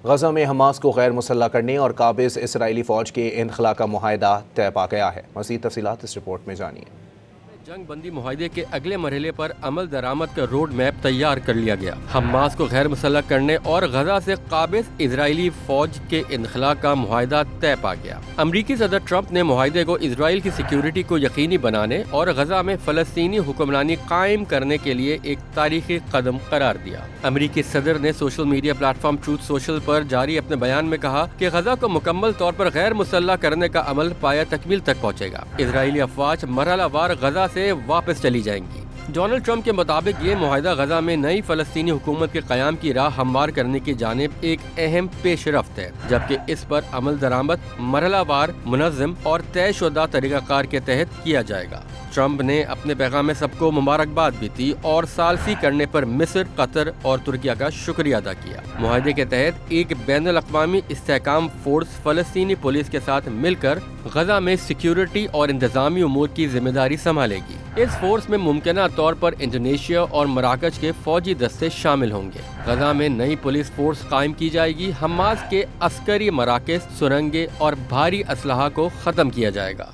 غزہ میں حماس کو غیر مسلح کرنے اور قابض اسرائیلی فوج کے انخلا کا معاہدہ طے پا گیا ہے۔ مزید تفصیلات اس رپورٹ میں جانیے۔ جنگ بندی معاہدے کے اگلے مرحلے پر عمل درآمد کا روڈ میپ تیار کر لیا گیا۔ حماس کو غیر مسلح کرنے اور غزہ سے قابض اسرائیلی فوج کے انخلا کا معاہدہ طے پا گیا۔ امریکی صدر ٹرمپ نے معاہدے کو اسرائیل کی سیکیورٹی کو یقینی بنانے اور غزہ میں فلسطینی حکمرانی قائم کرنے کے لیے ایک تاریخی قدم قرار دیا۔ امریکی صدر نے social media platform Truth Social پر جاری اپنے بیان میں کہا کہ غزہ کو مکمل طور پر غیر مسلح کرنے کا عمل پایہ تکمیل تک پہنچے گا۔ اسرائیلی افواج مرحلہ وار غزہ سے واپس چلی جائیں گی۔ ڈونلڈ ٹرمپ کے مطابق یہ معاہدہ غزہ میں نئی فلسطینی حکومت کے قیام کی راہ ہموار کرنے کی جانب ایک اہم پیش رفت ہے، جبکہ اس پر عمل درآمد مرحلہ وار، منظم اور طے شدہ طریقہ کار کے تحت کیا جائے گا۔ ٹرمپ نے اپنے پیغام میں سب کو مبارکباد بھی دی اور ثالثی کرنے پر مصر، قطر اور ترکیہ کا شکریہ ادا کیا۔ معاہدے کے تحت ایک بین الاقوامی استحکام فورس فلسطینی پولیس کے ساتھ مل کر غزہ میں سیکیورٹی اور انتظامی امور کی ذمہ داری سنبھالے گی۔ اس فورس میں ممکنہ طور پر انڈونیشیا اور مراکش کے فوجی دستے شامل ہوں گے۔ غزہ میں نئی پولیس فورس قائم کی جائے گی۔ حماس کے عسکری مراکز، سرنگیں اور بھاری اسلحہ کو ختم کیا جائے گا۔